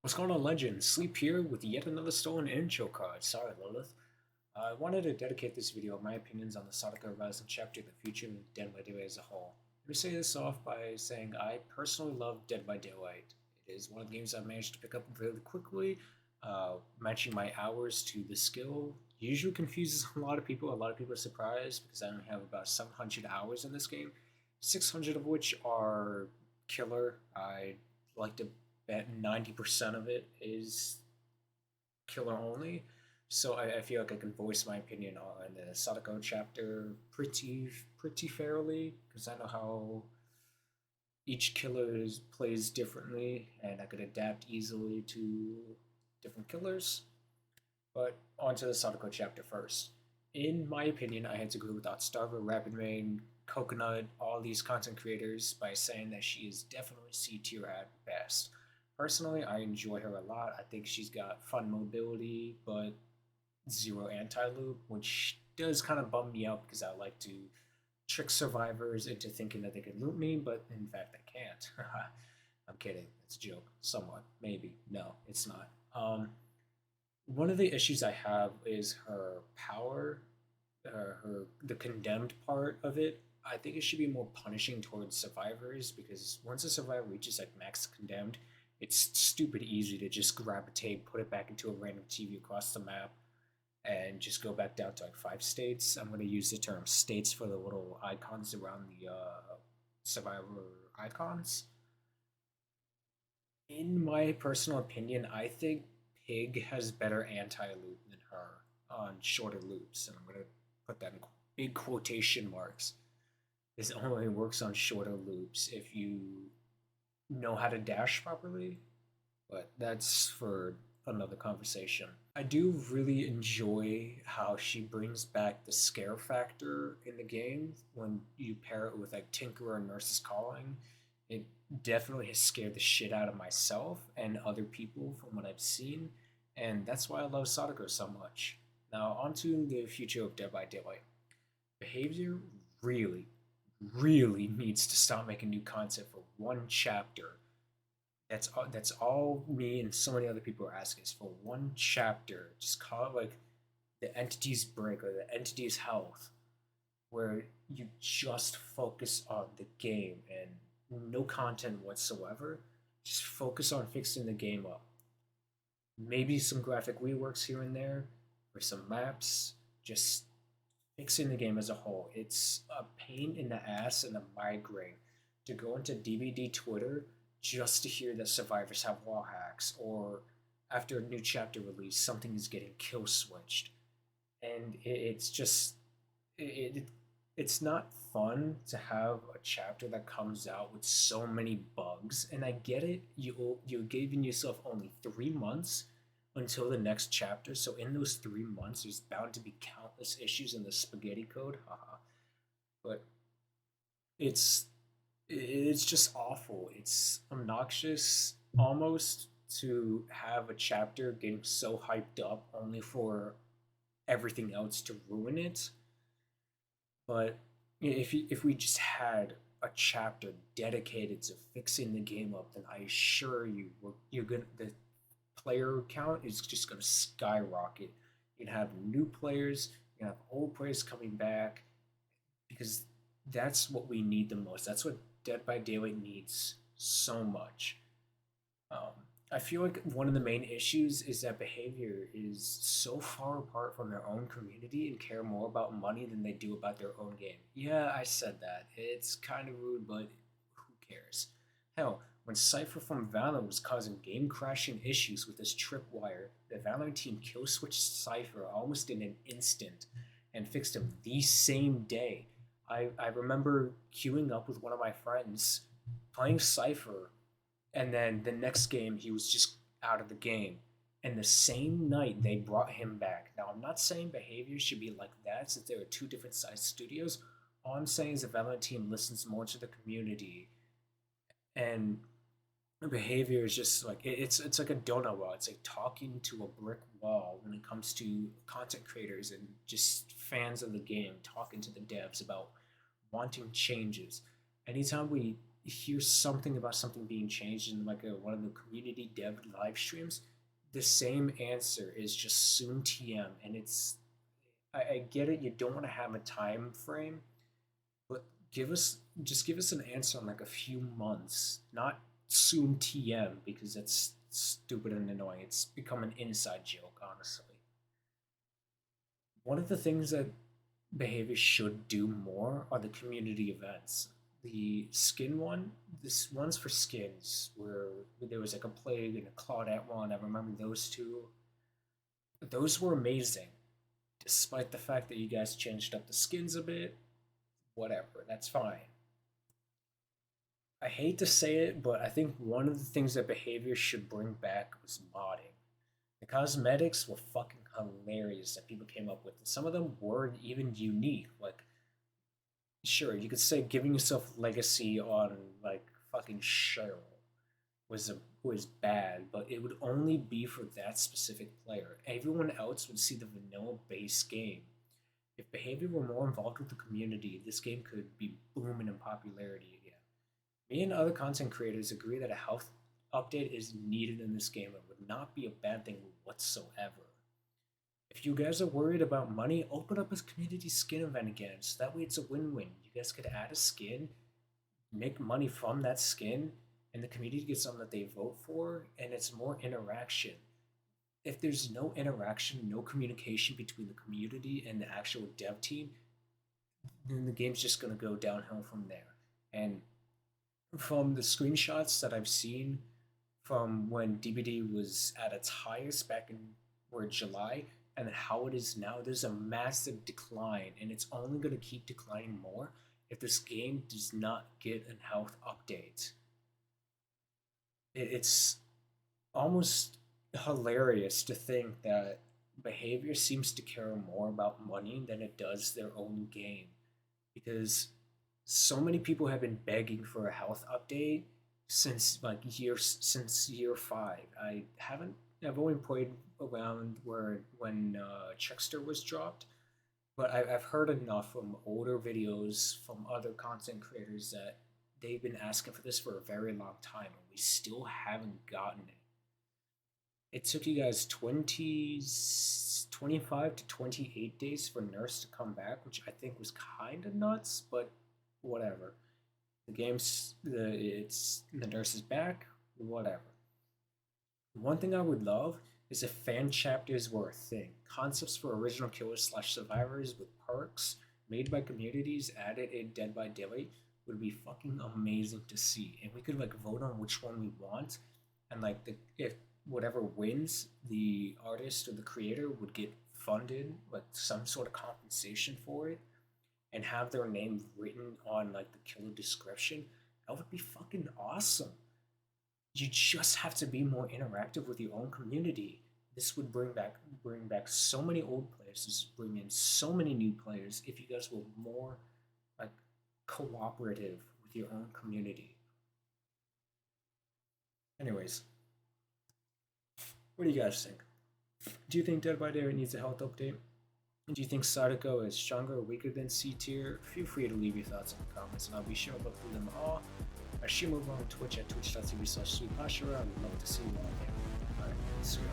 What's going on, Legend? Sleep here with yet another stolen intro card. Sorry, Lilith. I wanted to dedicate this video of my opinions on the Sadako Rising Chapter, the future of Dead by Daylight as a whole. Let me say this off by saying I personally love Dead by Daylight. It is one of the games I've managed to pick up really quickly. Matching my hours to the skill usually confuses a lot of people. A lot of people are surprised because I only have about 700 hours in this game, 600 of which are killer. I like to bet 90% of it is killer only. So I feel like I can voice my opinion on the Sadako chapter pretty fairly because I know how each plays differently and I could adapt easily to different killers. But onto the Sadako chapter first. In my opinion, I had to agree with Outstarver, Rapid Rain, Coconut, all these content creators by saying that she is definitely C tier at best. Personally, I enjoy her a lot. I think she's got fun mobility, but zero anti-loop, which does kind of bum me out because I like to trick survivors into thinking that they can loot me, but in fact they can't. I'm kidding. It's a joke. Somewhat. Maybe. No, it's not. One of the issues I have is her power, the condemned part of it. I think it should be more punishing towards survivors because once a survivor reaches like max condemned, it's stupid easy to just grab a tape, put it back into a random TV across the map, and just go back down to like 5 states. I'm going to use the term states for the little icons around the survivor icons. In my personal opinion, I think Pig has better anti-loop than her on shorter loops, and I'm going to put that in big quotation marks. This only works on shorter loops if you know how to dash properly, but that's for another conversation. I do really enjoy how she brings back the scare factor in the game when you pair it with like Tinkerer and Nurse's Calling. It definitely has scared the shit out of myself and other people from what I've seen, and that's why I love Sadako so much. Now, onto the future of Dead by Daylight. Behavior really, really needs to stop making new content for one chapter. That's all me and so many other people are asking is for one chapter. Just call it like the entity's break or the entity's health, where you just focus on the game and no content whatsoever. Just focus on fixing the game up. Maybe some graphic reworks here and there, or some maps. Just fixing the game as a whole. It's a pain in the ass and a migraine to go into DVD Twitter just to hear that survivors have wall hacks or after a new chapter release something is getting kill switched, and it's just it's not fun to have a chapter that comes out with so many bugs. And I get it, you're giving yourself only 3 months until the next chapter, so in those 3 months there's bound to be countless issues in the spaghetti code, haha. But it's it's just awful. It's obnoxious almost to have a chapter getting so hyped up only for everything else to ruin it. But if we just had a chapter dedicated to fixing the game up, then I assure you, you're gonna the player count is just gonna skyrocket. You're gonna have new players, you're gonna have old players coming back because that's what we need the most. That's what Dead by Daylight needs so much. Um, I feel like one of the main issues is that behavior is so far apart from their own community and care more about money than they do about their own game. Yeah, I said that. It's kind of rude, but who cares? Hell, when Cypher from Valor was causing game crashing issues with his tripwire, the Valor team kill switched Cypher almost in an instant and fixed him the same day. I remember queuing up with one of my friends playing Cypher, and then the next game he was just out of the game. And the same night they brought him back. Now I'm not saying behavior should be like that since there are two different sized studios. All I'm saying is the Valorant team listens more to the community, and behavior is just like it's like a donut wall. It's like talking to a brick wall when it comes to content creators and just fans of the game talking to the devs about wanting changes. Anytime we hear something about something being changed in like one of the community dev live streams, the same answer is just soon TM, and I get it. You don't want to have a time frame, but give us just give us an answer in like a few months, not soon TM because that's stupid and annoying. It's become an inside joke, honestly. One of the things that behavior should do more are the community events. The skin one, this one's for skins, where there was like a plague and a Claudette one. I remember those two. Those were amazing, despite the fact that you guys changed up the skins a bit. Whatever, that's fine. I hate to say it, but I think one of the things that behavior should bring back was modding. The cosmetics were fucking hilarious that people came up with. Some of them weren't even unique. Like, sure, you could say giving yourself legacy on like fucking Cheryl was bad, but it would only be for that specific player. Everyone else would see the vanilla base game. If behavior were more involved with the community, this game could be booming in popularity again. Me and other content creators agree that a health update is needed in this game and would not be a bad thing whatsoever. If you guys are worried about money, open up a community skin event again, so that way it's a win-win. You guys could add a skin, make money from that skin, and the community gets something that they vote for, and it's more interaction. If there's no interaction, no communication between the community and the actual dev team, then the game's just gonna go downhill from there. And from the screenshots that I've seen from when DBD was at its highest back in July and how it is now, there's a massive decline, and it's only going to keep declining more if this game does not get a health update. It's almost hilarious to think that behavior seems to care more about money than it does their own game, because so many people have been begging for a health update since year 5. I've only played around where when Checkster was dropped, but I've heard enough from older videos from other content creators that they've been asking for this for a very long time, and we still haven't gotten it. It took you guys 25 to 28 days for Nurse to come back, which I think was kind of nuts, but whatever. The Nurse is back, whatever. One thing I would love is if fan chapters were a thing. Concepts for original killers/survivors with perks made by communities added in Dead by Daylight would be fucking amazing to see. And we could like vote on which one we want, and like if whatever wins, the artist or the creator would get funded, like some sort of compensation for it, and have their name written on like the killer description. That would be fucking awesome. You just have to be more interactive with your own community. This would bring back so many old players. This would bring in so many new players if you guys were more like cooperative with your own community. Anyways, what do you guys think? Do you think Dead by Daylight needs a health update? Do you think Sadako is stronger or weaker than C tier? Feel free to leave your thoughts in the comments, and I'll be sure to look through them all. I stream over on Twitch at twitch.tv/sweetpashira. I'd love to see you all there. Alright, see you.